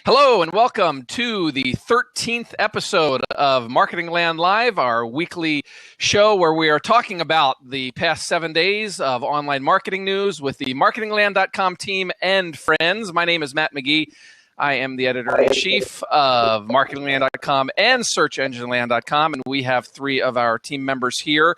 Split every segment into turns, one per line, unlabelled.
Hello and welcome to the 13th episode of Marketing Land Live, our weekly show where we are talking about the past 7 days of online marketing news with the marketingland.com team and friends. My name is Matt McGee. I am the editor-in-chief of marketingland.com and searchengineland.com, and we have three of our team members here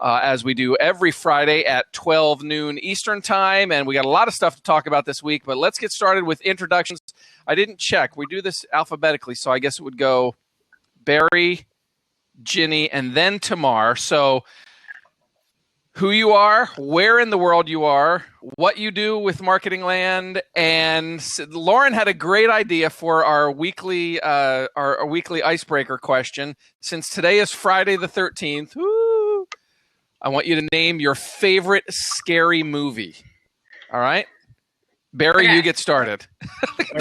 as we do every Friday at 12 noon Eastern time. And we got a lot of stuff to talk about this week, but let's get started with introductions. I didn't check. We do this alphabetically, so I guess it would go Barry, Ginny, and then Tamar. So who you are, where in the world you are, what you do with Marketing Land, and Lauren had a great idea for our weekly icebreaker question. Since today is Friday the 13th, I want you to name your favorite scary movie. All right? Barry, you get started.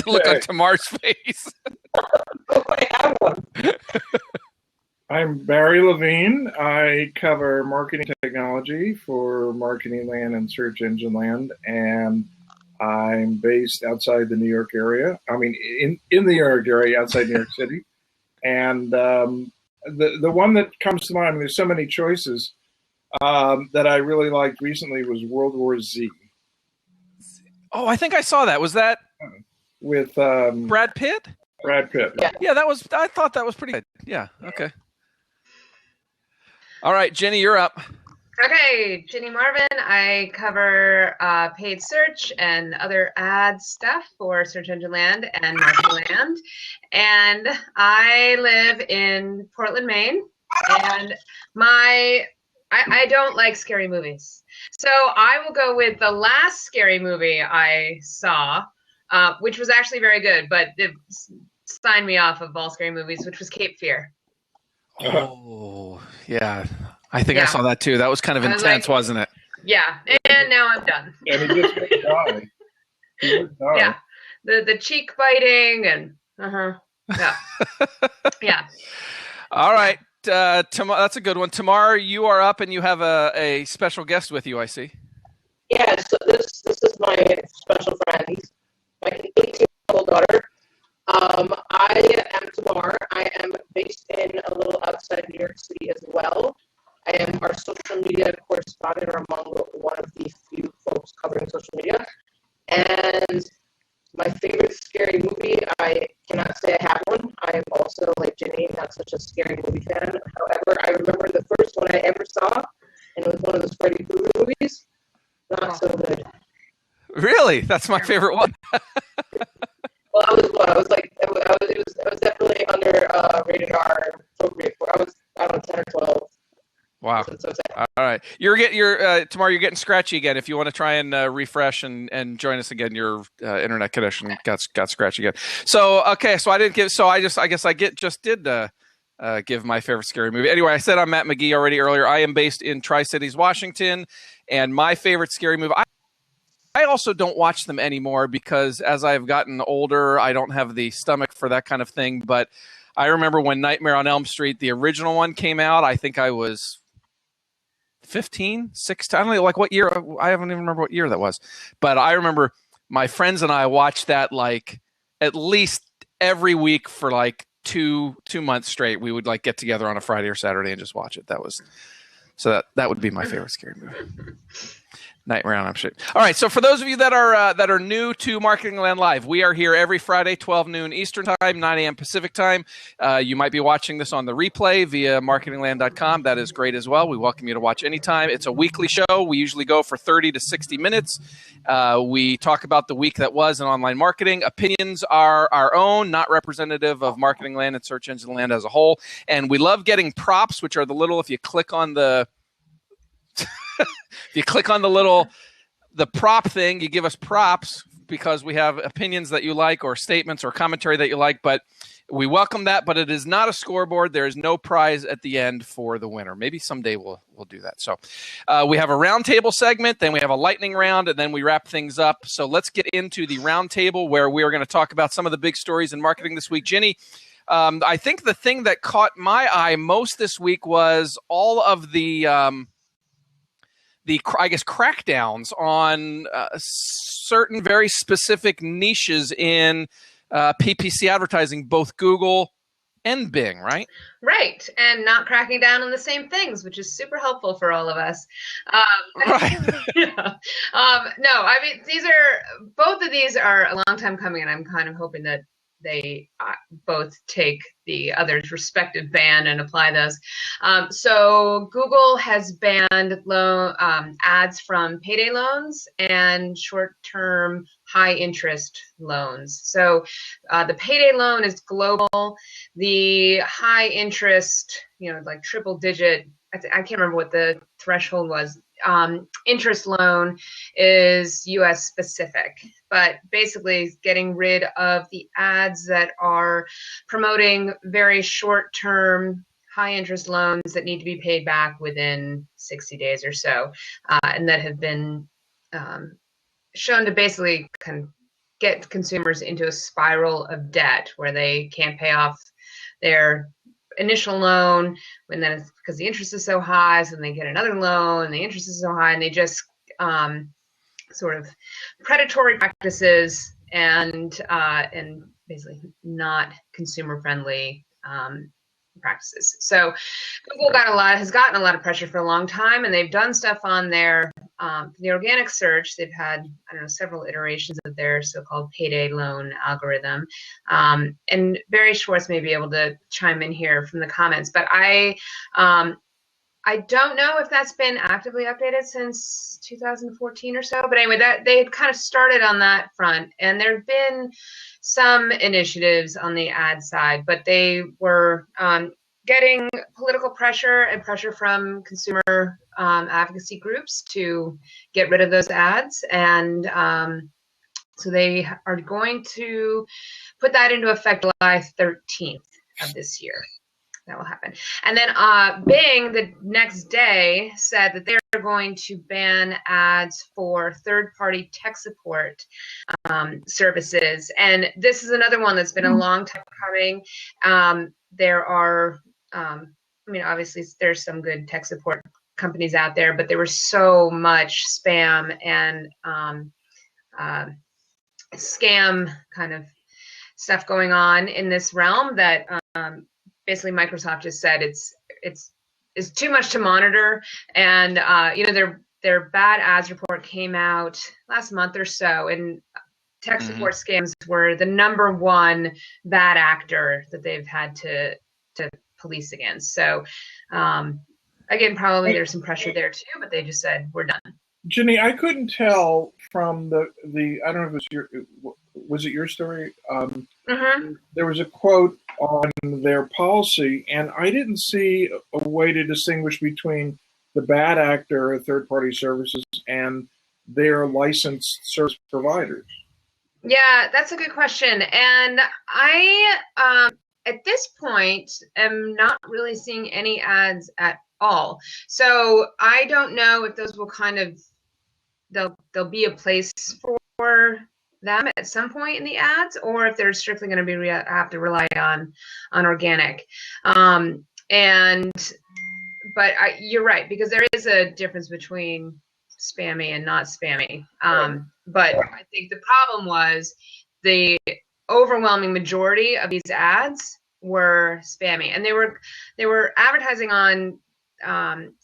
Look on Tamar's face.
I have one. I'm Barry Levine. I cover marketing technology for Marketing Land and Search Engine Land, and I'm based outside the New York area. I mean, in the New York area, outside New York City. And the one that comes to mind, I mean, there's so many choices, that I really liked recently was World War Z.
Oh, I think I saw that. Was that
with
Brad Pitt?
Brad Pitt.
Yeah, that was. I thought that was pretty good. Yeah. Okay. All right, Jenny, you're up.
Okay, Ginny Marvin. I cover paid search and other ad stuff for Search Engine Land and Marketing Land. And I live in Portland, Maine. And I don't like scary movies. So I will go with the last scary movie I saw, which was actually very good, but it signed me off of all scary movies, which was Cape Fear.
Oh, yeah. I think I saw that too. That was kind of intense, wasn't it?
Yeah, and now I'm done.
And he just would die. He would die.
Yeah, the cheek biting and yeah, yeah.
All right, that's a good one. Tamar, you are up, and you have a special guest with you. I see.
Yeah, so this is my special friend. He's my 18-year-old daughter. I am Tamar. I am based in a little outside New York City as well. I am our social media correspondent, or among one of the few folks covering social media. And my favorite scary movie, I cannot say I have one. I am also, like Jenny, not such a scary movie fan. However, I remember the first one I ever saw, and it was one of those Freddy Krueger movies. Not so good.
Really? That's my favorite one.
Well, it was definitely under rated R appropriate for. I was 10 or 12.
Wow. All right. Tamar, you're getting scratchy again. If you want to try and refresh and join us again, your internet connection got scratchy again. So, okay. So I didn't give, so I guess I did give my favorite scary movie. Anyway, I said I'm Matt McGee already earlier. I am based in Tri-Cities, Washington, and my favorite scary movie, I also don't watch them anymore because as I've gotten older, I don't have the stomach for that kind of thing. But I remember when Nightmare on Elm Street, the original one, came out. I think I was 15, 16. I don't know, like what year. I haven't even remember what year that was. But I remember my friends and I watched that like at least every week for like two months straight. We would like get together on a Friday or Saturday and just watch it. That would be my favorite scary movie. Nightmare on Elm Street. All right, so for those of you that are new to Marketing Land Live, we are here every Friday, 12 noon Eastern Time, 9 a.m. Pacific Time. You might be watching this on the replay via marketingland.com. That is great as well. We welcome you to watch anytime. It's a weekly show. We usually go for 30 to 60 minutes. We talk about the week that was in online marketing. Opinions are our own, not representative of Marketing Land and Search Engine Land as a whole. And we love getting props, which are the little, if you click on the if you click on the prop thing, you give us props because we have opinions that you like or statements or commentary that you like, but we welcome that, but it is not a scoreboard. There is no prize at the end for the winner. Maybe someday we'll do that. So we have a roundtable segment, then we have a lightning round, and then we wrap things up. So let's get into the roundtable where we are going to talk about some of the big stories in marketing this week. Ginny, I think the thing that caught my eye most this week was all of the crackdowns on certain very specific niches in PPC advertising, both Google and Bing, right?
Right, and not cracking down on the same things, which is super helpful for all of us.
Right.
Yeah. No, I mean, both of these are a long time coming, and I'm kind of hoping that they both take the other's respective ban and apply those. So Google has banned ads from payday loans and short-term high-interest loans. So the payday loan is global. The high-interest, like triple-digit, I can't remember what the threshold was. Interest loan is US specific, but basically getting rid of the ads that are promoting very short-term high interest loans that need to be paid back within 60 days or so, and that have been shown to basically get consumers into a spiral of debt where they can't pay off their initial loan, and then it's because the interest is so high, so then they get another loan and the interest is so high, and they just sort of predatory practices and basically not consumer friendly practices. So Google has gotten a lot of pressure for a long time, and they've done stuff on their the organic search. They've had, several iterations of their so-called payday loan algorithm. And Barry Schwartz may be able to chime in here from the comments, but I don't know if that's been actively updated since 2014 or so. But anyway, that they had kind of started on that front, and there have been some initiatives on the ad side, but they were getting political pressure and pressure from consumer advocacy groups to get rid of those ads. And so they are going to put that into effect July 13th of this year. That will happen. And then Bing the next day said that they're going to ban ads for third-party tech support services. And this is another one that's been a long time coming. There are, obviously there's some good tech support companies out there, but there was so much spam and scam kind of stuff going on in this realm that basically Microsoft just said it's too much to monitor. And their bad ads report came out last month or so, and tech support scams were the #1 bad actor that they've had to police against. So again, probably there's some pressure there too, but they just said we're done.
Ginny, I couldn't tell from the I don't know if was it your story? There was a quote on their policy, and I didn't see a way to distinguish between the bad actor, third-party services, and their licensed service providers.
Yeah, that's a good question. And I, at this point, am not really seeing any ads at all. So I don't know if those will there'll be a place for them at some point in the ads, or if they're strictly going to be have to rely on organic. But you're right, because there is a difference between spammy and not spammy. But I think the problem was the overwhelming majority of these ads were spammy, and they were advertising on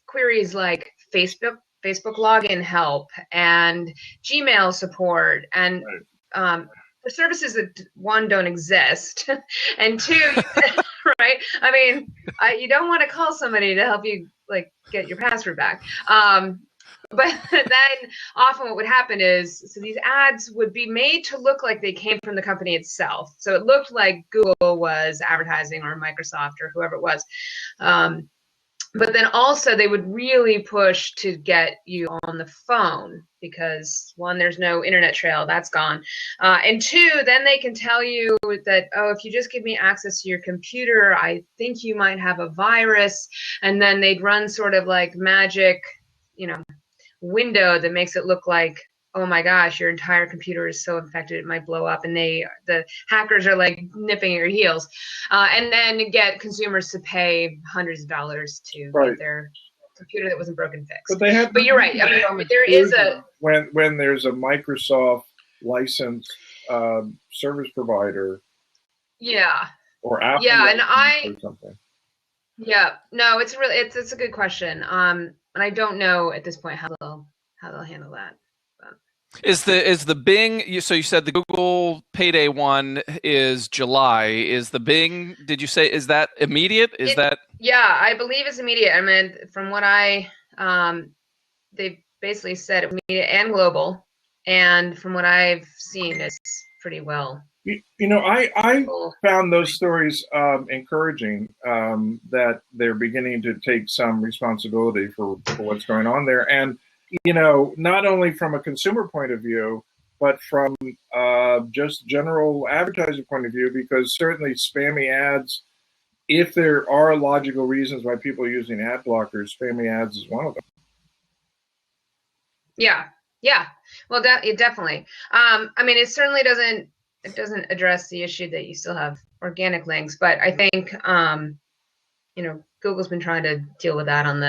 queries like Facebook login help and Gmail support, and for services that, one, don't exist, and two, right? I mean, you don't want to call somebody to help you get your password back. But then often what would happen is, so these ads would be made to look like they came from the company itself. So it looked like Google was advertising, or Microsoft, or whoever it was. But then also they would really push to get you on the phone, because one, there's no internet trail, that's gone. And two, then they can tell you that, oh, if you just give me access to your computer, I think you might have a virus. And then they'd run sort of like magic, window that makes it look like, oh my gosh, your entire computer is so infected it might blow up, and the hackers are like nipping at your heels, and then get consumers to pay hundreds of dollars to get their computer that wasn't broken fixed. But you're right. I mean, there is a
when there's a Microsoft license service provider
Yeah.
or Apple
Yeah, and
or something?
Yeah, no, it's a good question. And I don't know at this point how they'll handle that.
Is the Bing? So you said the Google Payday one is July. Is the Bing? Did you say is that immediate?
Yeah, I believe it's immediate. I mean, from what they basically said immediate and global, and from what I've seen, it's pretty well.
I found those stories encouraging, that they're beginning to take some responsibility for what's going on there. And, not only from a consumer point of view, but from just general advertiser point of view, because certainly spammy ads, if there are logical reasons why people are using ad blockers, spammy ads is one of them.
Yeah. Well, definitely. I mean, it certainly doesn't address the issue that you still have organic links, but I think Google's been trying to deal with that on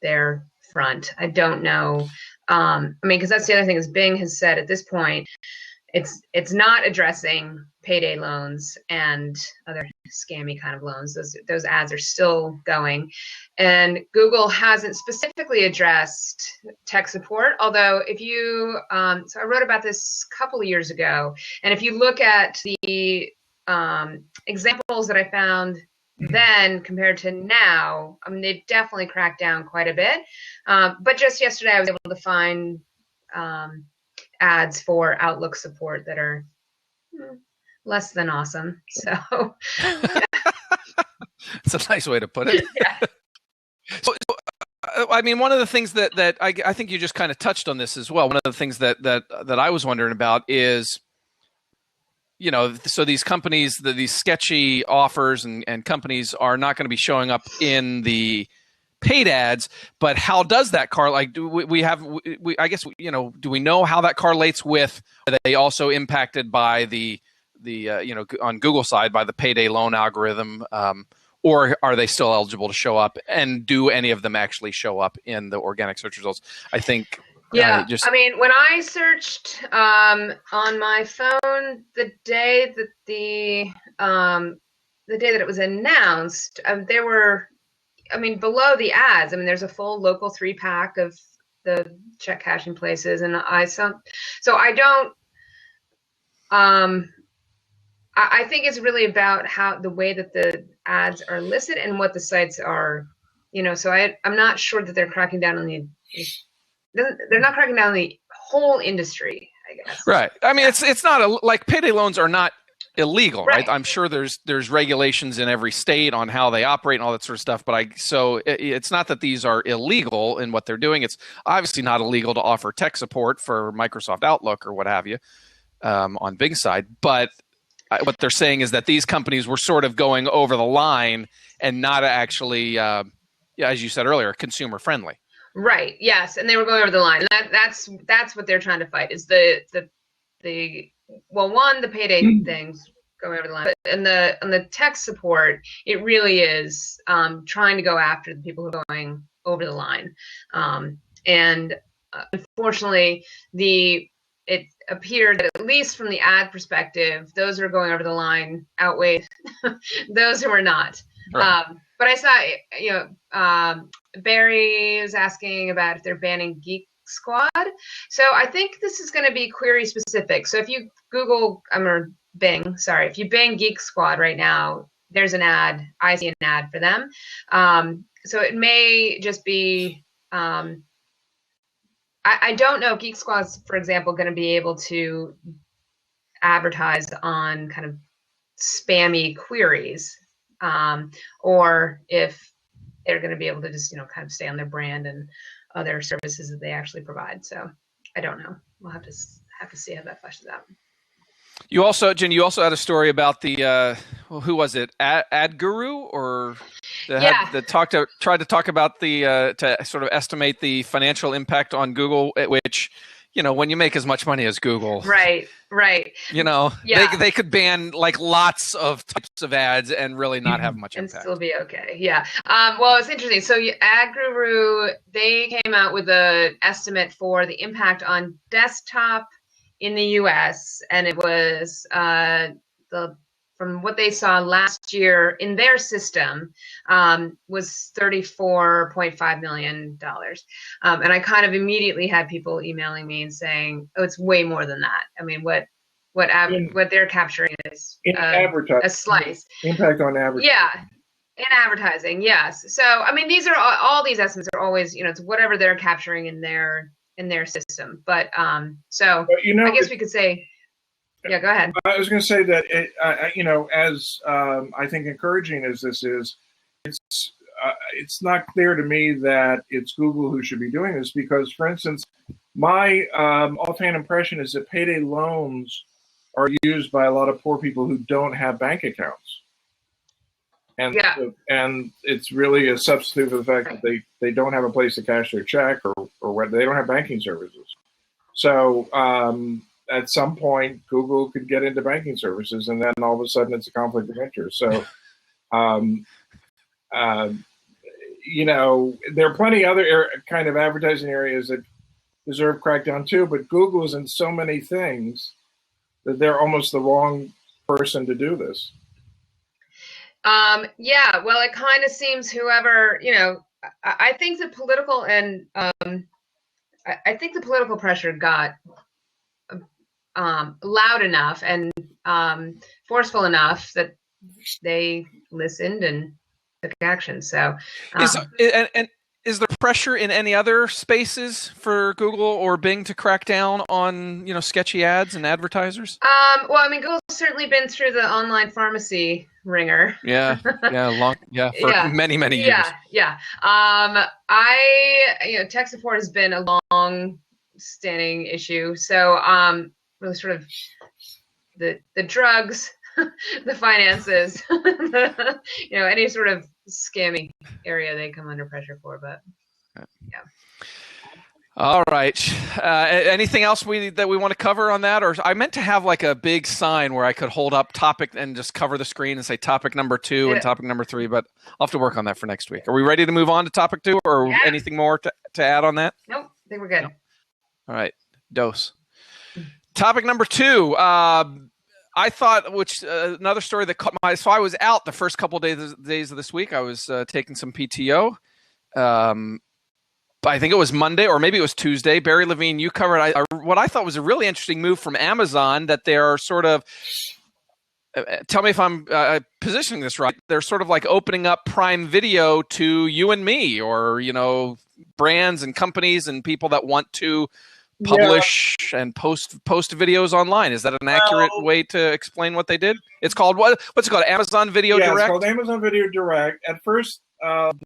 their front. I don't know. I mean, because that's the other thing is Bing has said at this point, it's not addressing payday loans and other scammy kind of loans. Those ads are still going, and Google hasn't specifically addressed tech support. Although, if you, so I wrote about this a couple of years ago, and if you look at the examples that I found then compared to now, I mean, they've definitely cracked down quite a bit. But just yesterday, I was able to find ads for Outlook support that are less than awesome. So
it's a nice way to put it.
Yeah.
So, I mean, one of the things that I think you just kind of touched on this as well. One of the things that I was wondering about is, so these companies, these sketchy offers and companies are not going to be showing up in the paid ads, but how does that correlate? Like, I guess, do we know how that correlates with, are they also impacted by the on Google side by the payday loan algorithm, or are they still eligible to show up? And do any of them actually show up in the organic search results? I think.
Yeah, I mean, when I searched on my phone the day that it was announced, there were, I mean, below the ads, I mean, there's a full local 3-pack of the check cashing places, and so I don't. I think it's really about how the way that the ads are listed and what the sites are, So I'm not sure that they're cracking down on they're not cracking down on the whole industry, I guess.
Right. I mean, it's not like payday loans are not illegal, right? I'm sure there's regulations in every state on how they operate and all that sort of stuff. But it's not that these are illegal in what they're doing. It's obviously not illegal to offer tech support for Microsoft Outlook or what have you on Bing side. But what they're saying is that these companies were sort of going over the line and not actually, as you said earlier, consumer friendly.
Right. Yes, and they were going over the line. That's what they're trying to fight is the payday things going over the line, but on the tech support, it really is trying to go after the people who are going over the line, and unfortunately, it appeared that at least from the ad perspective, those who are going over the line outweighed those who are not. Right. But I saw, Barry is asking about if they're banning Geek Squad. So I think this is going to be query specific. So if you Google, or Bing, sorry, if you Bing Geek Squad right now, there's an ad. I see an ad for them. So it may just be, I don't know if Geek Squad's, for example, going to be able to advertise on kind of spammy queries. Or if they're going to be able to just, kind of stay on their brand and other services that they actually provide. So I don't know. We'll have to see how that fleshes out.
You also, Jen, had a story about the who was it? Ad Guru, or that tried to talk about to sort of estimate the financial impact on Google, which. When you make as much money as Google,
right.
They could ban like lots of types of ads and really not have much impact.
And still be okay. Yeah. Well, it's interesting. So Ad Guru, they came out with an estimate for the impact on desktop in the U.S., and it was from what they saw last year in their system was $34.5 million. And I kind of immediately had people emailing me and saying, "Oh, it's way more than that." I mean, what they're capturing is a slice.
Impact on advertising.
Yeah. In advertising, yes. So, I mean, these are all these estimates are always, it's whatever they're capturing in their system. But so
but,
I guess we could say, yeah, go ahead.
I was going to say that as I think encouraging as this is, it's not clear to me that it's Google who should be doing this because, for instance, my offhand impression is that payday loans are used by a lot of poor people who don't have bank accounts. And and it's really a substitute for the fact that they don't have a place to cash their check or whether they don't have banking services. So at some point, Google could get into banking services, and then all of a sudden it's a conflict of interest. So, there are plenty other kind of advertising areas that deserve crackdown too, but Google is in so many things that they're almost the wrong person to do this.
Yeah, well, it kind of seems whoever, I think the political and I think the political pressure got loud enough and forceful enough that they listened and took action. So,
is there pressure in any other spaces for Google or Bing to crack down on sketchy ads and advertisers?
Well, I mean, Google's certainly been through the online pharmacy ringer.
For many years.
Yeah. Tech support has been a long-standing issue. So, really, sort of the drugs, the finances, any sort of scammy area they come under pressure for. But yeah.
All right. Anything else that we want to cover on that? Or I meant to have like a big sign where I could hold up topic and just cover the screen and say topic number 2 and topic number 3, but I'll have to work on that for next week. Are we ready to move on to topic 2 or anything more to add on that?
Nope. I think we're good.
Nope. All right. Dose. Topic number 2. I thought, another story that caught my eye. So I was out the first couple of days of this week. I was taking some PTO. I think it was Monday or maybe it was Tuesday. Barry Levine, you covered what I thought was a really interesting move from Amazon that they're sort of, tell me if I'm positioning this right, they're sort of like opening up Prime Video to you and me or, brands and companies and people that want to publish and post videos online. Is that an accurate way to explain what they did? It's called what's it called? Amazon Video Direct?
It's called Amazon Video Direct. At first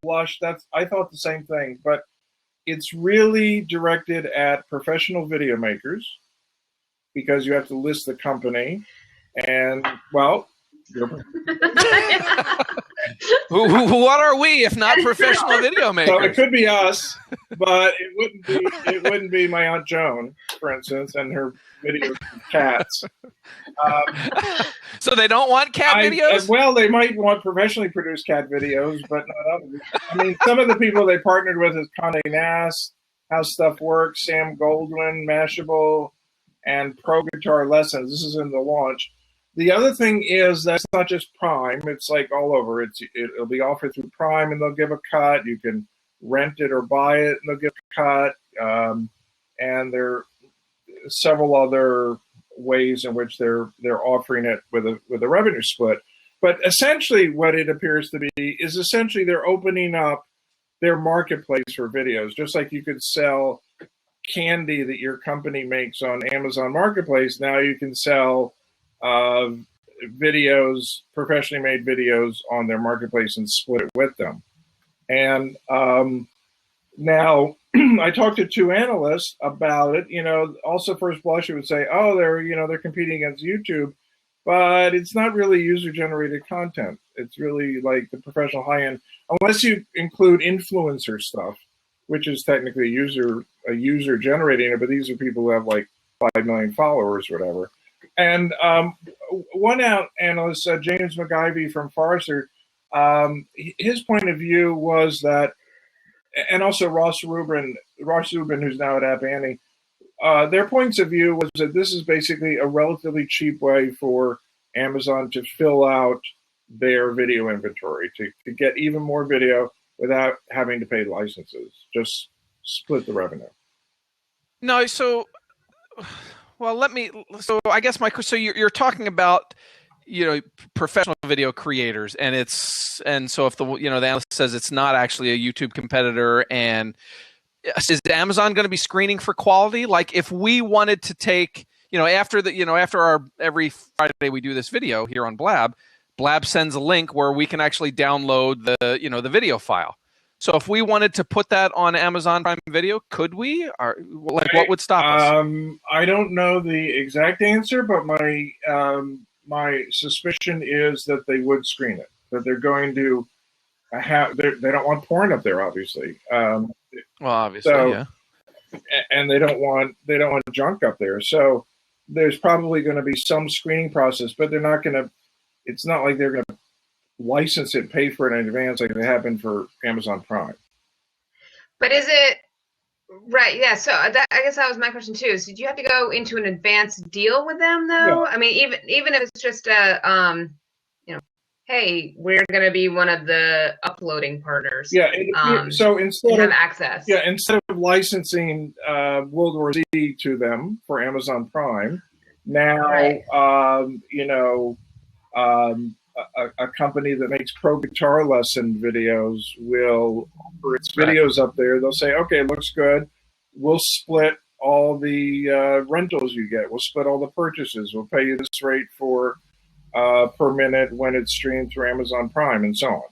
blush, I thought the same thing, but it's really directed at professional video makers because you have to list the company and what
are we if not professional video makers?
So it could be us, but it wouldn't be my Aunt Joan, for instance, and her videos of cats.
So they don't want cat videos?
Well, they might want professionally produced cat videos, but not others. I mean, some of the people they partnered with is Condé Nast, How Stuff Works, Sam Goldwyn, Mashable, and Pro Guitar Lessons. This is in the launch. The other thing is that's not just Prime. It's like all over. It'll be offered through Prime, and they'll give a cut. You can rent it or buy it, and they'll give a cut. And there are several other ways in which they're offering it with a revenue split. But essentially, what it appears to be is essentially they're opening up their marketplace for videos, just like you could sell candy that your company makes on Amazon Marketplace. Now you can sell videos, professionally made videos on their marketplace and split it with them. And now I talked to 2 analysts about it. Also first blush, you would say, oh, they're competing against YouTube, but it's not really user generated content. It's really like the professional high end, unless you include influencer stuff, which is technically a user generating it. But these are people who have like 5 million followers or whatever. And one analyst, James McIvey from Forrester, his point of view was that, and also Ross Rubin, who's now at App Annie, their points of view was that this is basically a relatively cheap way for Amazon to fill out their video inventory, to get even more video without having to pay licenses. Just split the revenue.
No, so, well, so I guess, Michael, so you're talking about, professional video creators, and so if the analyst says it's not actually a YouTube competitor, and is Amazon going to be screening for quality? Like if we wanted to take, after our every Friday we do this video here on Blab sends a link where we can actually download the video file. So if we wanted to put that on Amazon Prime Video, could we? Or what would stop us?
I don't know the exact answer, but my suspicion is that they would screen it. That they're going to they don't want porn up there, obviously.
Well, obviously,
so,
yeah.
And they don't want junk up there. So there's probably going to be some screening process, but they're not going to. It's not like they're going to license it, pay for it in advance like they have been for Amazon Prime.
But is it right? Yeah. So I guess that was my question too. Is did you have to go into an advanced deal with them though?
Yeah.
I mean, even if it's just a hey, we're going to be one of the uploading partners.
Yeah. So instead
of access.
Yeah, instead of licensing World War Z to them for Amazon Prime, now
right.
A company that makes pro guitar lesson videos will offer its videos up there. They'll say, okay, it looks good. We'll split all the rentals you get. We'll split all the purchases. We'll pay you this rate for per minute when it's streamed through Amazon Prime and so on.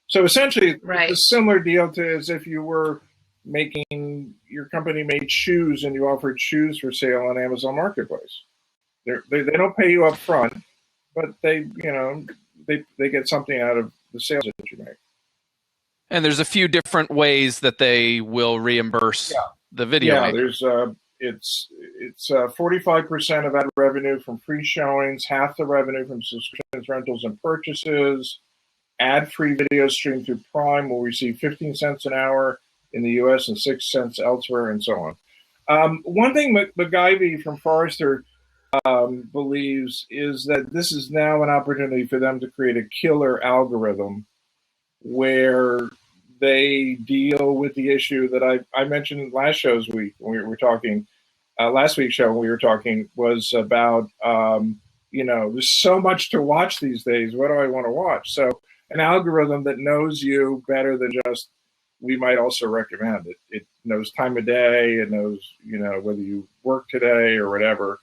So essentially,
right.
It's a similar deal to as if you were your company made shoes and you offered shoes for sale on Amazon Marketplace. They don't pay you up front, but they get something out of the sales that you make.
And there's a few different ways that they will reimburse the video.
Yeah, there's it's 45% of ad revenue from free showings, half the revenue from subscriptions, rentals, and purchases. Ad-free video streamed through Prime will receive 15 cents an hour in the U.S. and 6 cents elsewhere, and so on. One thing McGivey from Forrester believes is that this is now an opportunity for them to create a killer algorithm where they deal with the issue that I mentioned last show's week when we were talking. Last week's show when we were talking was about there's so much to watch these days. What do I want to watch? So an algorithm that knows you better than just we might also recommend it. It knows time of day. It knows whether you work today or whatever.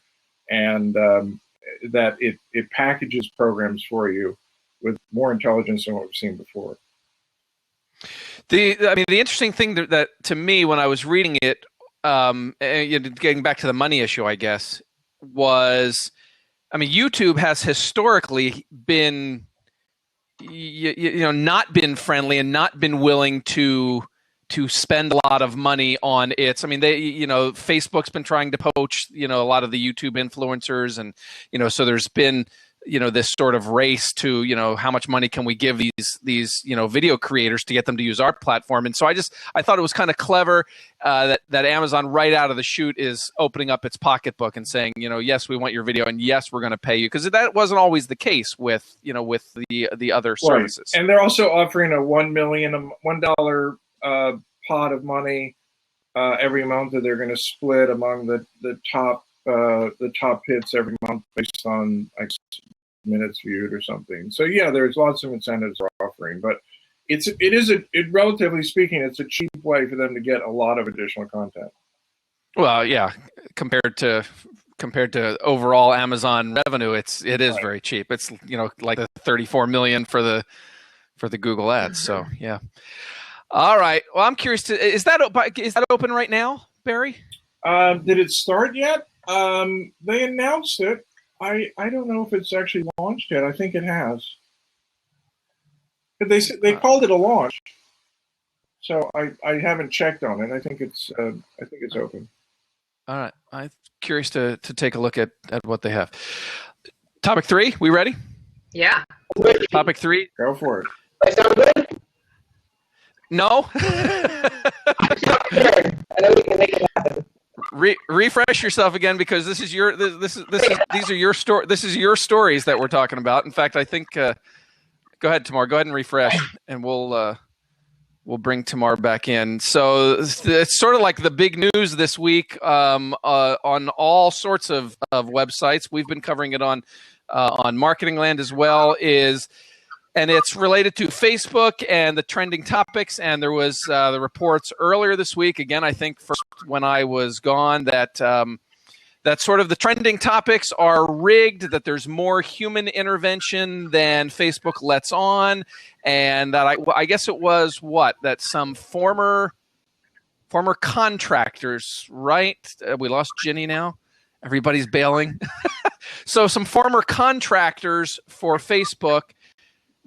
And that it packages programs for you with more intelligence than what we've seen before.
The interesting thing that to me when I was reading it, getting back to the money issue, I guess, was, YouTube has historically been, not been friendly and not been willing to spend a lot of money on its. Facebook's been trying to poach, a lot of the YouTube influencers, and so there's been this sort of race to how much money can we give these video creators to get them to use our platform. And so I thought it was kind of clever that Amazon right out of the chute is opening up its pocketbook and saying, yes, we want your video, and yes, we're going to pay you, because that wasn't always the case with the other services.
Right. And they're also offering a $1 pot of money every month that they're going to split among the top hits every month based on minutes viewed or something. So yeah, there's lots of incentives they're offering, but relatively speaking, it's a cheap way for them to get a lot of additional content.
Well, yeah, compared to overall Amazon revenue, it is very cheap. It's like the 34 million for the Google ads. So yeah. All right. Well, I'm curious is that open right now, Barry?
Did it start yet? They announced it. I don't know if it's actually launched yet. I think it has. But they called it a launch, so I haven't checked on it. I think it's open.
All right. I'm curious to take a look at what they have. Topic 3. We ready?
Yeah.
Topic 3.
Go for it.
I sound good?
No.
I know we can make it happen.
refresh yourself again, because this is your these are your story. This is your stories that we're talking about. In fact, I think. Go ahead, Tamar. Go ahead and refresh, and we'll bring Tamar back in. So it's sort of like the big news this week on all sorts of websites. We've been covering it on Marketing Land as well. And it's related to Facebook and the trending topics. And there was the reports earlier this week, again, I think first when I was gone, that sort of the trending topics are rigged, that there's more human intervention than Facebook lets on. And that I guess it was that some former contractors, right? We lost Ginny now. Everybody's bailing. So some former contractors for Facebook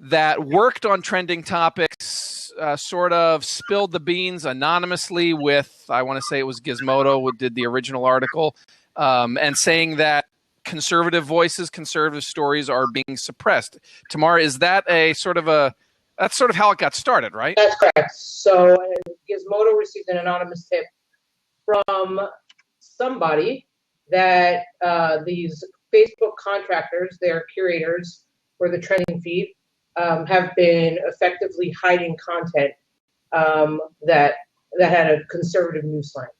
that worked on trending topics sort of spilled the beans anonymously with, I want to say it was Gizmodo who did the original article, and saying that conservative voices, conservative stories are being suppressed. Tamar, is that that's sort of how it got started, right?
That's correct. So Gizmodo received an anonymous tip from somebody that these Facebook contractors, their curators for the trending feed, have been effectively hiding content that had a conservative news slant.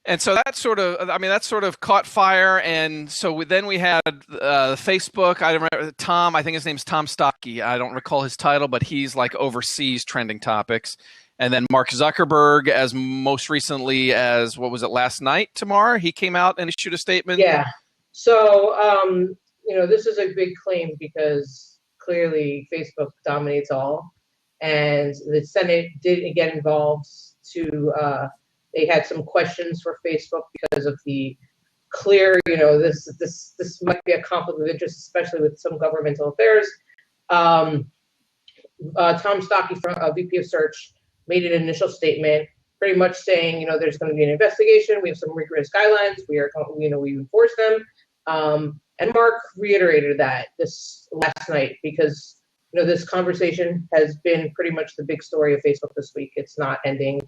And so that sort of caught fire. And so then we had Facebook. I remember Tom. I think his name's Tom Stocky. I don't recall his title, but he's like oversees trending topics. And then Mark Zuckerberg, as most recently as last night, Tamar, he came out and issued a statement.
Yeah. So this is a big claim because clearly Facebook dominates all, and the Senate did get involved they had some questions for Facebook because of the clear, this might be a conflict of interest, especially with some governmental affairs. Tom Stocky from VP of Search made an initial statement pretty much saying, there's going to be an investigation. We have some rigorous guidelines. We enforce them. And Mark reiterated that this last night because, this conversation has been pretty much the big story of Facebook this week. It's not ending,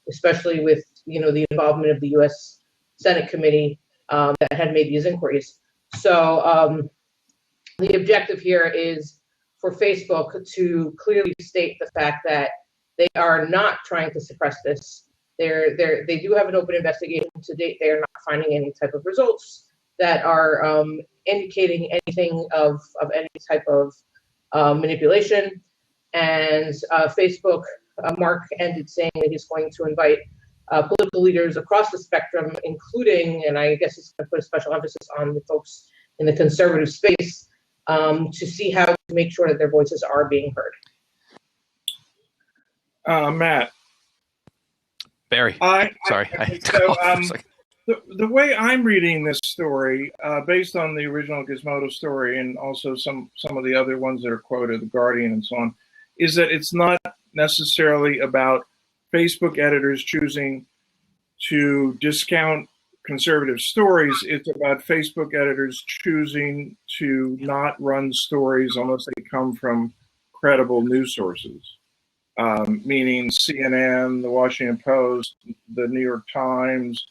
especially with, the involvement of the U.S. Senate committee that had made these inquiries. So the objective here is for Facebook to clearly state the fact that they are not trying to suppress this. They do have an open investigation. To date, they are not finding any type of results that are indicating anything of any type of manipulation. And Facebook, Mark ended saying that he's going to invite political leaders across the spectrum, including, and I guess it's going to put a special emphasis on the folks in the conservative space, to see how to make sure that their voices are being heard.
Matt.
Barry. Sorry.
The way I'm reading this story, based on the original Gizmodo story and also some of the other ones that are quoted, The Guardian and so on, is that it's not necessarily about Facebook editors choosing to discount conservative stories. It's about Facebook editors choosing to not run stories unless they come from credible news sources, meaning CNN, the Washington Post, the New York Times,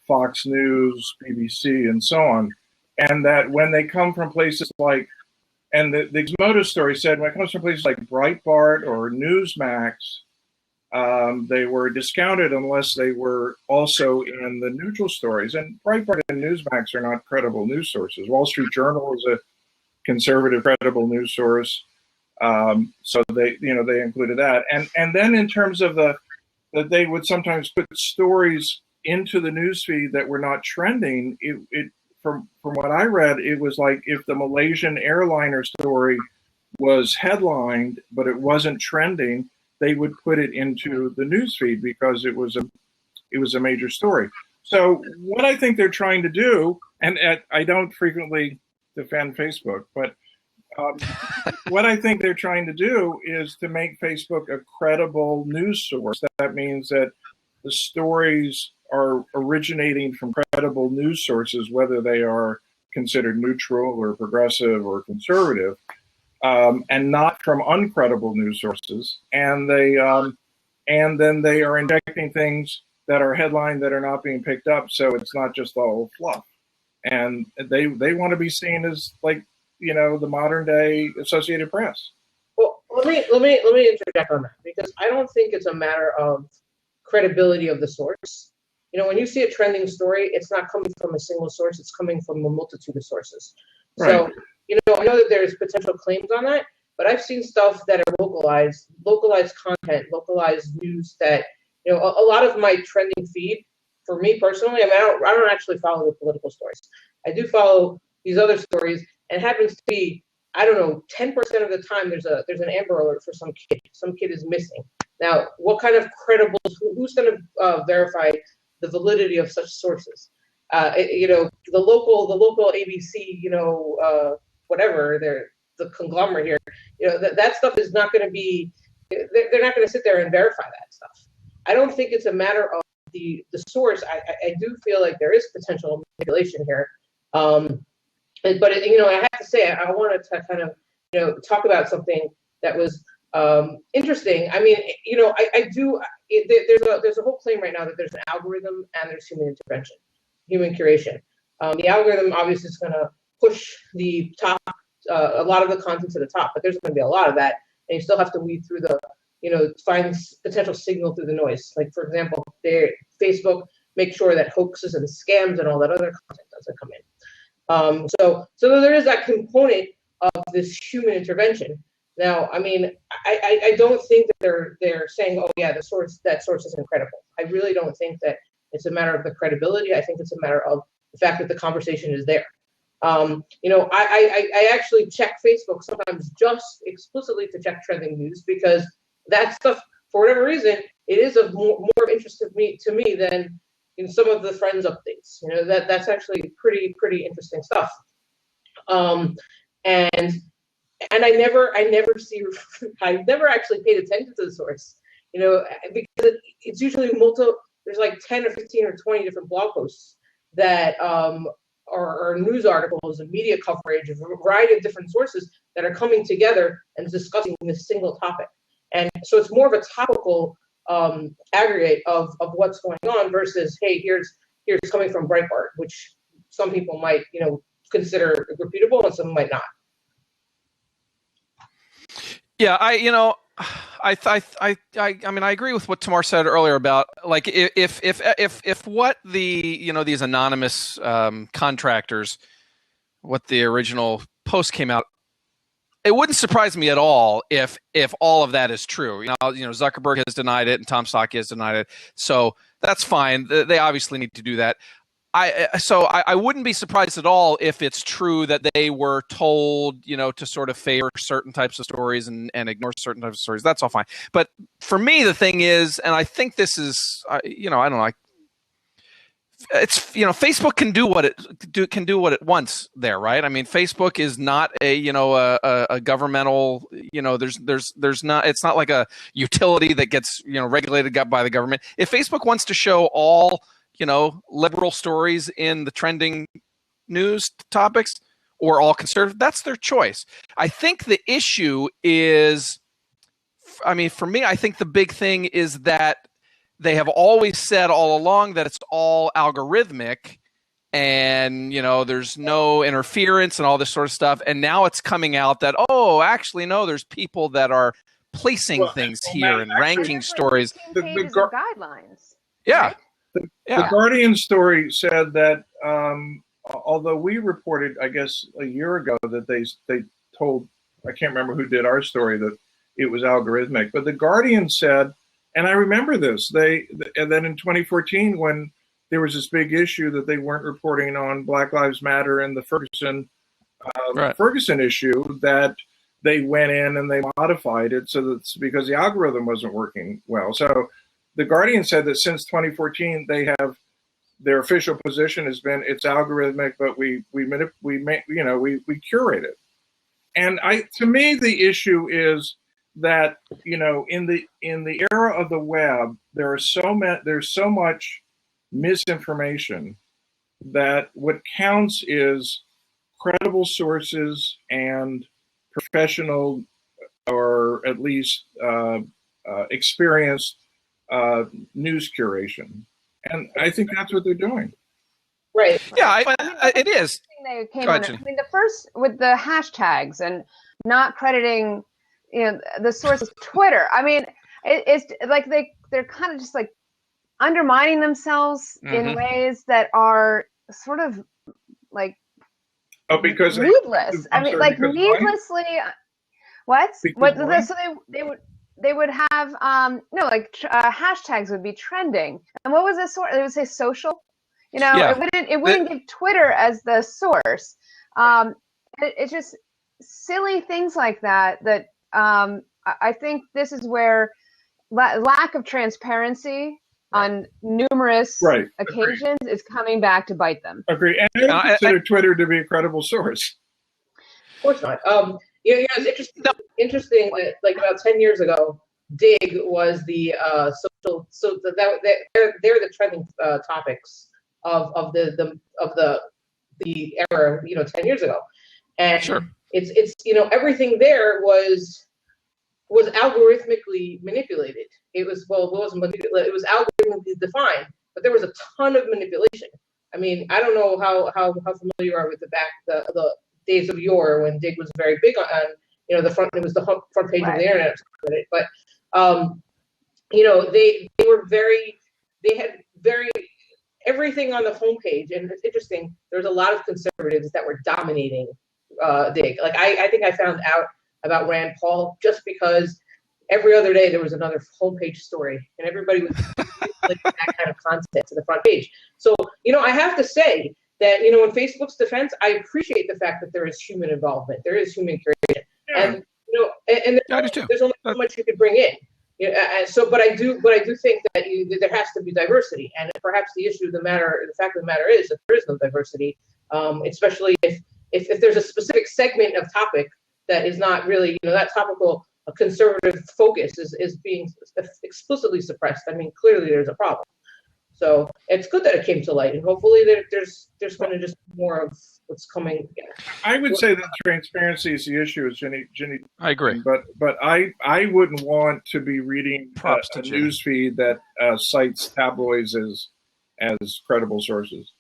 Fox News, PPC, and so on. And that when they come from places like, and the Gizmodo story said, when it comes from places like Breitbart or Newsmax, they were discounted unless they were also in the neutral stories. And Breitbart and Newsmax are not credible news sources. Wall Street Journal is a conservative, credible news source. So they included that. And then in terms of that they would sometimes put stories into the newsfeed that were not trending, from what I read, it was like if the Malaysian airliner story was headlined, but it wasn't trending, they would put it into the newsfeed because it was a major story. So what I think they're trying to do, and I don't frequently defend Facebook, but what I think they're trying to do is to make Facebook a credible news source. That means that the stories are originating from credible news sources, whether they are considered neutral or progressive or conservative, and not from uncredible news sources. And then they are injecting things that are headlined that are not being picked up, so it's not just all fluff. And they want to be seen as like, you know, the modern day Associated Press.
Well, let me interject on that, because I don't think it's a matter of credibility of the source. You know, when you see a trending story, it's not coming from a single source; it's coming from a multitude of sources. Right. So, you know, I know that there's potential claims on that, but I've seen stuff that are localized content, localized news that, you know, a lot of my trending feed, for me personally, I mean, I don't actually follow the political stories. I do follow these other stories, and it happens to be, I don't know, 10% of the time there's an Amber Alert for some kid. Some kid is missing. Now, what kind of credible? Who's going to verify the validity of such sources? You know, the local ABC, you know, whatever, the conglomerate here. You know, that stuff is not going to be. They're not going to sit there and verify that stuff. I don't think it's a matter of the source. I do feel like there is potential manipulation here. But you know, I have to say, I wanted to kind of, you know, talk about something that was interesting. I mean, you know, I do. There's a whole claim right now that there's an algorithm and there's human intervention, human curation. The algorithm obviously is going to push the top, a lot of the content to the top, but there's going to be a lot of that, and you still have to weed through the, you know, find potential signal through the noise. Like, for example, Facebook make sure that hoaxes and scams and all that other content doesn't come in. So there is that component of this human intervention. Now, I mean, I don't think that they're saying, oh yeah, that source is incredible. I really don't think that it's a matter of the credibility. I think it's a matter of the fact that the conversation is there. You know, I actually check Facebook sometimes just explicitly to check trending news, because that stuff, for whatever reason, it is of more of interest to me than in some of the Friends updates. You know, that's actually pretty interesting stuff. And I never actually paid attention to the source, you know, because it's usually there's like 10 or 15 or 20 different blog posts that are news articles and media coverage of a variety of different sources that are coming together and discussing this single topic. And so it's more of a topical aggregate of what's going on versus, hey, here's coming from Breitbart, which some people might, you know, consider reputable and some might not.
Yeah, I mean, I agree with what Tamar said earlier about, like, if what the, you know, these anonymous contractors, what the original post came out, it wouldn't surprise me at all if all of that is true. You know, Zuckerberg has denied it and Tom Saki has denied it, so that's fine. They obviously need to do that. I wouldn't be surprised at all if it's true that they were told, you know, to sort of favor certain types of stories and ignore certain types of stories. That's all fine. But for me, the thing is, and I think this is, you know, I don't know. It's, you know, Facebook can do what it wants there, right? I mean, Facebook is not a, you know, a governmental, you know, there's not, it's not like a utility that gets, you know, regulated by the government. If Facebook wants to show all, you know, liberal stories in the trending news topics or all conservative, that's their choice. I think the issue is, I mean, for me, I think the big thing is that they have always said all along that it's all algorithmic and, you know, there's no interference and all this sort of stuff. And now it's coming out that, oh, actually, no, there's people that are placing things here and ranking stories.
The guidelines.
Yeah.
Right?
The Guardian story said that although we reported, I guess, a year ago that they told, I can't remember who did our story, that it was algorithmic, but the Guardian said, and I remember this, and then in 2014 when there was this big issue that they weren't reporting on Black Lives Matter and the Ferguson issue, that they went in and they modified it so that's because the algorithm wasn't working well. So the Guardian said that since 2014, their official position has been it's algorithmic, but we curate it. And to me, the issue is that, you know, in the era of the web, there's so much misinformation that what counts is credible sources and professional, or at least experienced news curation. And I think that's what they're doing.
Right.
Yeah, it
the
is.
first thing they came
Go ahead,
under.
Jenny.
I mean, the first with the hashtags and not crediting, the source is Twitter. I mean, it's like they're kind of just like undermining themselves in ways that are sort of like
Because
needless. I mean, like
because
needlessly. What?
Because
So they would have hashtags would be trending. And what was the source? They would say social.
Yeah.
It wouldn't give Twitter as the source. It's just silly things like that. I think this is where lack of transparency on numerous occasions is coming back to bite them.
Agree. And I consider Twitter to be a credible source.
Of course not. It's interesting that like about 10 years ago, Dig was the social. So they're the trending topics of the era 10 years ago, and
Sure.
it's everything there was algorithmically manipulated. It wasn't manipulated. It was algorithmically defined, but there was a ton of manipulation. I mean, I don't know how familiar you are with the days of yore when Dig was very big on the front. It was the front page of the internet, but they were they had everything on the homepage, and it's interesting. There's a lot of conservatives that were dominating Dig. Like I think I found out about Rand Paul just because every other day there was another homepage story, and everybody was like that kind of content to the front page. So I have to say that in Facebook's defense, I appreciate the fact that there is human involvement, there is human creation, and there's only so much you could bring in. But I do think that there has to be diversity, and perhaps the fact of the matter is that there is no diversity, especially if there's a specific segment of topic that is not really that topical conservative focus is being explicitly suppressed. I mean, clearly there's a problem. So it's good that it came to light, and hopefully there's going to just be more of what's coming.
I would say that transparency is the issue, as Jenny.
I agree.
But I wouldn't want to be reading a news feed that cites tabloids as credible sources.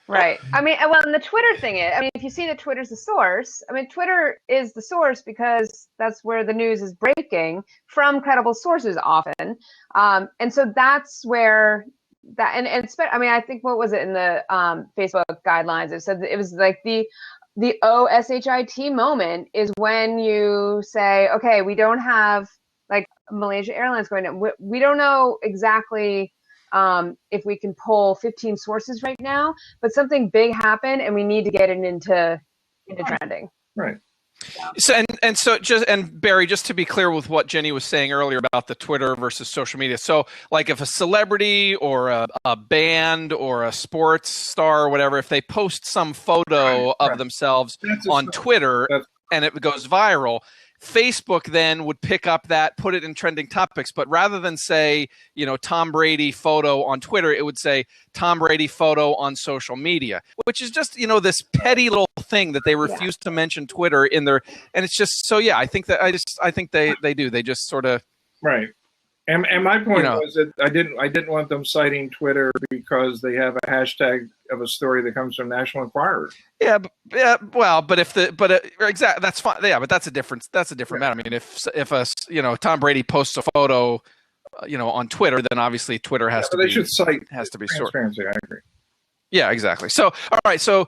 Right. I mean, well, and the Twitter thing is, if you see that Twitter's the source, Twitter is the source because that's where the news is breaking from credible sources often. And so that's where I think, what was it in the Facebook guidelines? It said that it was like the OSHIT moment is when you say, okay, we don't have like Malaysia Airlines going in. We don't know exactly if we can pull 15 sources right now, but something big happened and we need to get it into trending.
Right.
So and Barry, just to be clear with what Jenny was saying earlier about the Twitter versus social media. So like if a celebrity or a band or a sports star or whatever, if they post some photo of themselves on Twitter and it goes viral, Facebook then would pick up that, put it in trending topics, but rather than say, Tom Brady photo on Twitter, it would say Tom Brady photo on social media, which is just, this petty little thing that they refuse to mention Twitter in their, and it's just, so yeah, I think they do. They just sort of.
Right. And my point was that I didn't want them citing Twitter because they have a hashtag of a story that comes from National Enquirer.
Yeah, but exactly, that's fine. Yeah, but that's a different matter. I mean, if Tom Brady posts a photo, on Twitter, then obviously Twitter has to be.
They should cite
has to be
transparency. I agree.
Yeah, exactly. So, all right, so.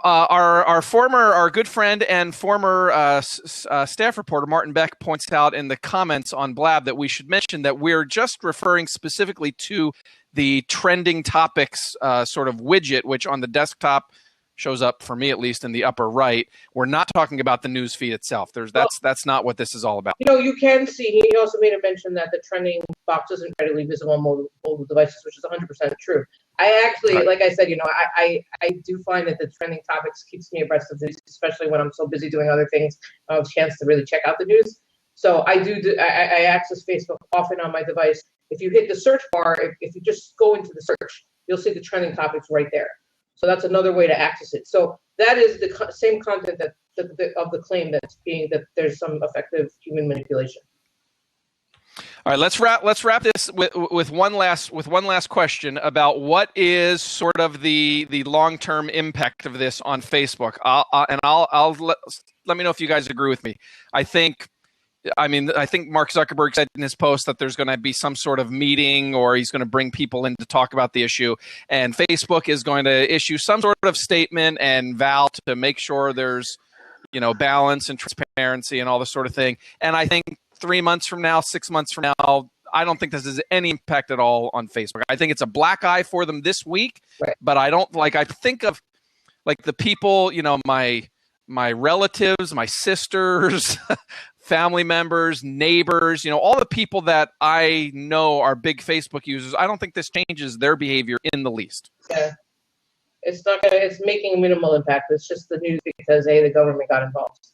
Our good friend and former staff reporter Martin Beck points out in the comments on Blab that we should mention that we're just referring specifically to the trending topics sort of widget, which on the desktop shows up, for me at least, in the upper right. We're not talking about the news feed itself. That's not what this is all about.
You can see, he also made a mention that the trending box isn't readily visible on mobile devices, which is 100% true. I actually, like I said, I do find that the trending topics keeps me abreast of this, especially when I'm so busy doing other things. I have a chance to really check out the news. So I access Facebook often on my device. If you hit the search bar, if you just go into the search, you'll see the trending topics right there. So that's another way to access it. So that is the same content of the claim that there's some effective human manipulation.
All right, let's wrap this with one last question about what is sort of the long-term impact of this on Facebook. Let me know if you guys agree with me. I think Mark Zuckerberg said in his post that there's going to be some sort of meeting, or he's going to bring people in to talk about the issue, and Facebook is going to issue some sort of statement and vow to make sure there's, balance and transparency and all this sort of thing. And I think 3 months from now, 6 months from now, I don't think this has any impact at all on Facebook. I think it's a black eye for them this week, right. But I think of the people, my relatives, my sisters, family members, neighbors, all the people that I know are big Facebook users. I don't think this changes their behavior in the least.
Yeah. It's making a minimal impact. It's just the news because the government got involved.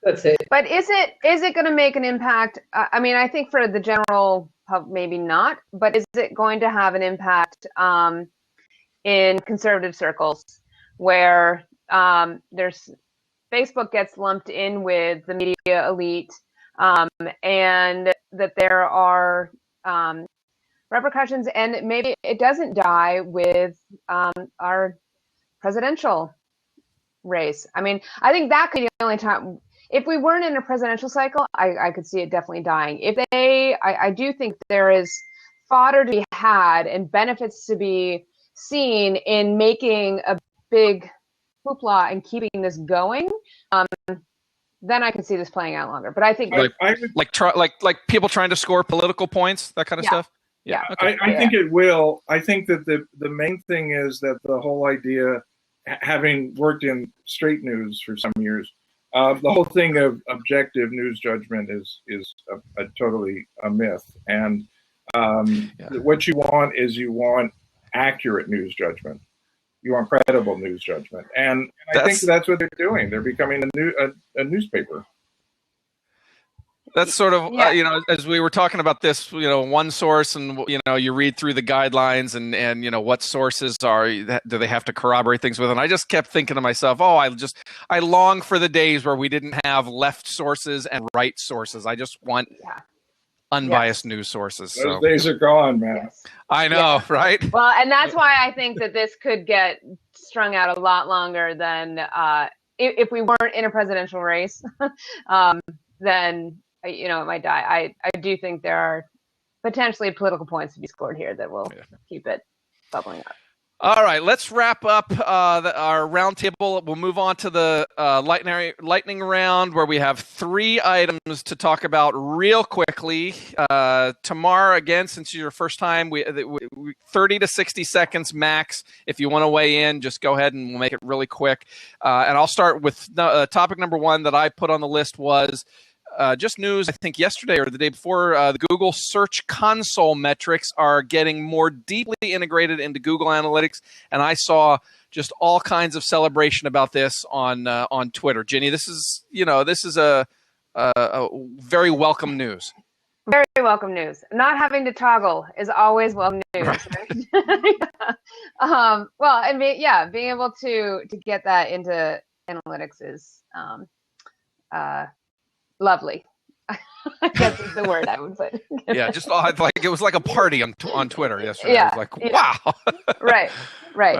That's it.
But is it going to make an impact? I think for the general pub, maybe not. But is it going to have an impact in conservative circles where there's Facebook gets lumped in with the media elite, and that there are repercussions, and maybe it doesn't die with our presidential race? I think that could be the only time. If we weren't in a presidential cycle, I could see it definitely dying. I do think there is fodder to be had and benefits to be seen in making a big hoopla and keeping this going. Then I can see this playing out longer. But I think
like people trying to score political points, that kind of stuff.
Yeah.
Okay. I think it will. I think that the main thing is that the whole idea, having worked in straight news for some years, the whole thing of objective news judgment is a totally a myth. And what you want accurate news judgment. You want credible news judgment. And I think that's what they're doing. They're becoming a newspaper.
That's sort of, as we were talking about this, one source, and, you read through the guidelines and what sources do they have to corroborate things with. And I just kept thinking to myself, I long for the days where we didn't have left sources and right sources. I just want unbiased news sources.
Those days are gone, man.
Yes.
I know, right?
Well, and that's why I think that this could get strung out a lot longer than if we weren't in a presidential race, then it might die. I do think there are potentially political points to be scored here that will keep it bubbling up.
All right, let's wrap up our roundtable. We'll move on to the lightning round, where we have 3 items to talk about real quickly. Tamar, again, since it's your first time, we 30 to 60 seconds max. If you want to weigh in, just go ahead and we'll make it really quick. And I'll start with topic number 1 that I put on the list was just news, I think yesterday or the day before, the Google Search Console metrics are getting more deeply integrated into Google Analytics, and I saw just all kinds of celebration about this on Twitter. Ginny, this is a very welcome news.
Very welcome news. Not having to toggle is always welcome news. Right? Well, and being able to get that into analytics is lovely. I guess is the word I would put.
Yeah, just like it was like a party on Twitter yesterday.
Yeah,
I was like, wow.
Right.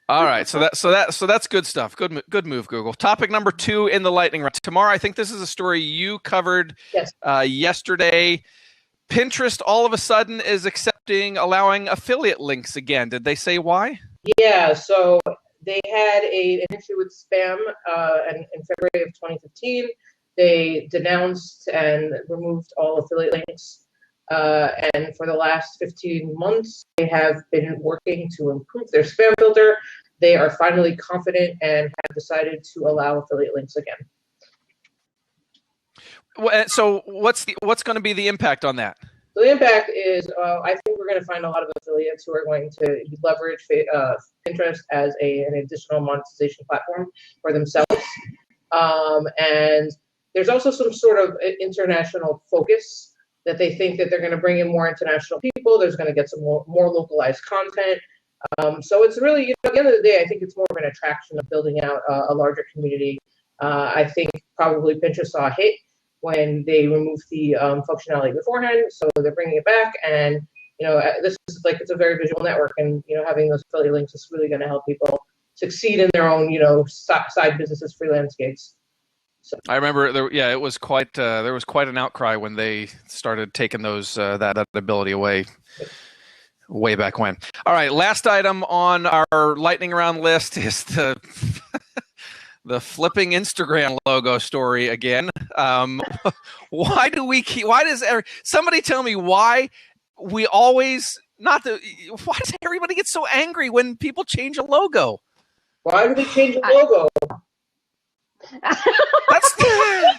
All right, so that's good stuff. Good move, Google. Topic number 2 in the lightning round. Tamara, I think this is a story you covered yesterday. Pinterest all of a sudden is allowing affiliate links again. Did they say why?
Yeah, so they had an issue with spam, and in February of 2015. They denounced and removed all affiliate links. And for the last 15 months, they have been working to improve their spam filter. They are finally confident and have decided to allow affiliate links again.
So what's going to be the impact on that?
So the impact is, I think we're going to find a lot of affiliates who are going to leverage Pinterest as an additional monetization platform for themselves. And there's also some sort of international focus that they think that they're going to bring in more international people. There's going to get some more localized content. So it's really, at the end of the day, I think it's more of an attraction of building out a larger community. I think probably Pinterest saw a hit when they removed the functionality beforehand. So they're bringing it back, and this is like, it's a very visual network, and having those affiliate links is really going to help people succeed in their own side businesses, freelance gigs. So.
I remember it was quite there was quite an outcry when they started taking those that ability away way back when. All right, last item on our lightning round list is the the flipping Instagram logo story again. Why does somebody tell me why we always why does everybody get so angry when people change a logo?
Why do they change a logo?
That's their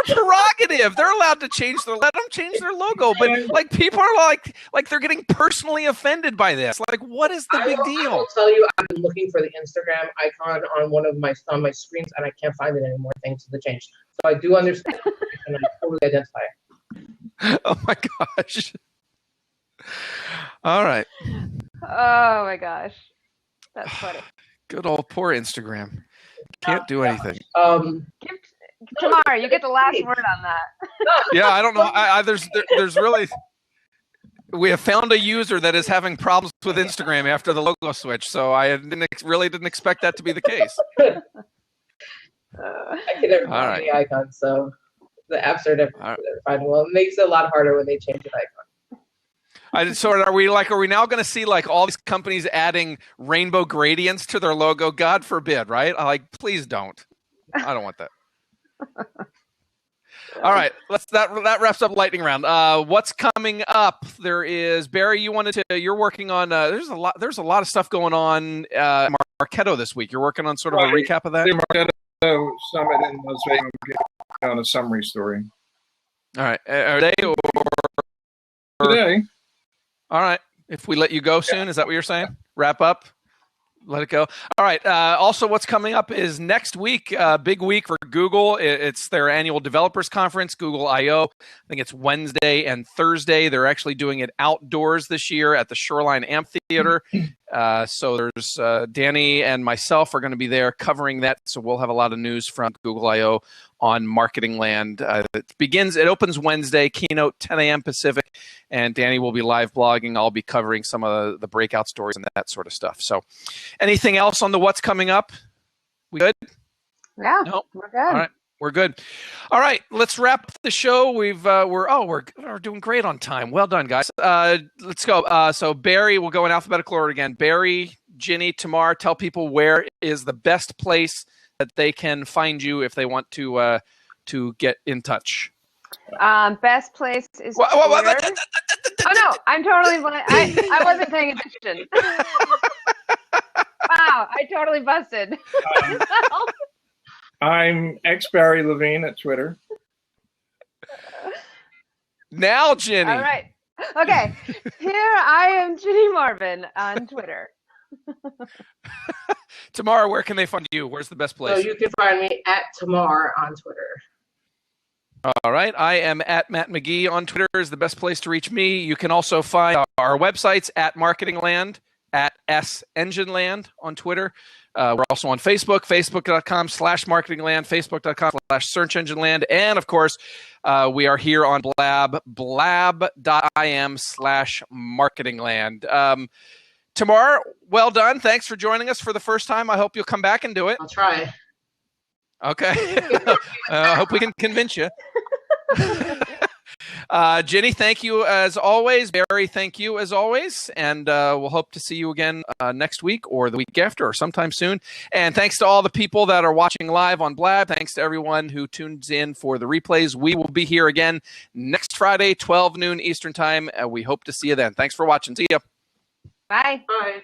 prerogative. They're allowed to let them change their logo. But like, people are like they're getting personally offended by this. Like, what is the big deal?
I will tell you, I've been looking for the Instagram icon on one of my screens, and I can't find it anymore thanks to the change. So I do understand, and I totally identify it.
Oh my gosh! All right.
Oh my gosh, that's funny.
Good old poor Instagram. Can't do anything.
Tamar, you get the last word on that.
Yeah, I don't know. There's really, we have found a user that is having problems with Instagram after the logo switch. So I really didn't expect that to be the case.
I can never find the icon, so the apps are never findable. It makes it a lot harder when they change an icon.
Are we now going to see like all these companies adding rainbow gradients to their logo? God forbid, right? Please don't. I don't want that. All right, that wraps up lightning round. What's coming up? There is Barry. You're working on. There's a lot of stuff going on. Marketo this week. You're working on sort of a recap of that.
The Marketo Summit in Las Vegas on a summary story.
All right, are they or
today?
All right. If we let you go soon, is that what you're saying? Wrap up? Let it go. All right. Also, what's coming up is next week, big week for Google. It's their annual developers conference, Google I/O. I think it's Wednesday and Thursday. They're actually doing it outdoors this year at the Shoreline Amphitheater. So there's Danny and myself are going to be there covering that. So we'll have a lot of news from Google I/O on Marketing Land. It opens Wednesday, keynote 10 a.m. Pacific, and Danny will be live blogging. I'll be covering some of the breakout stories and that sort of stuff. So anything else on the what's coming up? We good?
Yeah,
no?
We're good.
All right. We're good. All right, let's wrap up the show. We're doing great on time. Well done, guys. Let's go. So Barry, we'll go in alphabetical order again. Barry, Ginny, Tamar, tell people where is the best place that they can find you if they want to get in touch.
Best place is Twitter. Oh no, I'm totally blind. I wasn't paying attention. Wow, I totally busted.
I'm Barry Levine at Twitter.
Now, Ginny.
All right. Okay. Here I am, Ginny Marvin on Twitter.
Tamar, where can they find you? Where's the best place?
So you can find me at Tamar on Twitter.
All right. I am at Matt McGee on Twitter is the best place to reach me. You can also find our websites at Marketing Land, at SEngineland on Twitter. We're also on Facebook, facebook.com/marketingland, facebook.com/searchengineland. And, of course, we are here on Blab, blab.im/marketingland. Tamar, well done. Thanks for joining us for the first time. I hope you'll come back and do it.
I'll try.
Okay. I hope we can convince you. Ginny, thank you as always. Barry, thank you as always. And we'll hope to see you again next week or the week after or sometime soon. And thanks to all the people that are watching live on Blab. Thanks to everyone who tunes in for the replays. We will be here again next Friday, 12 noon Eastern Time. We hope to see you then. Thanks for watching. See ya.
Bye.
Bye.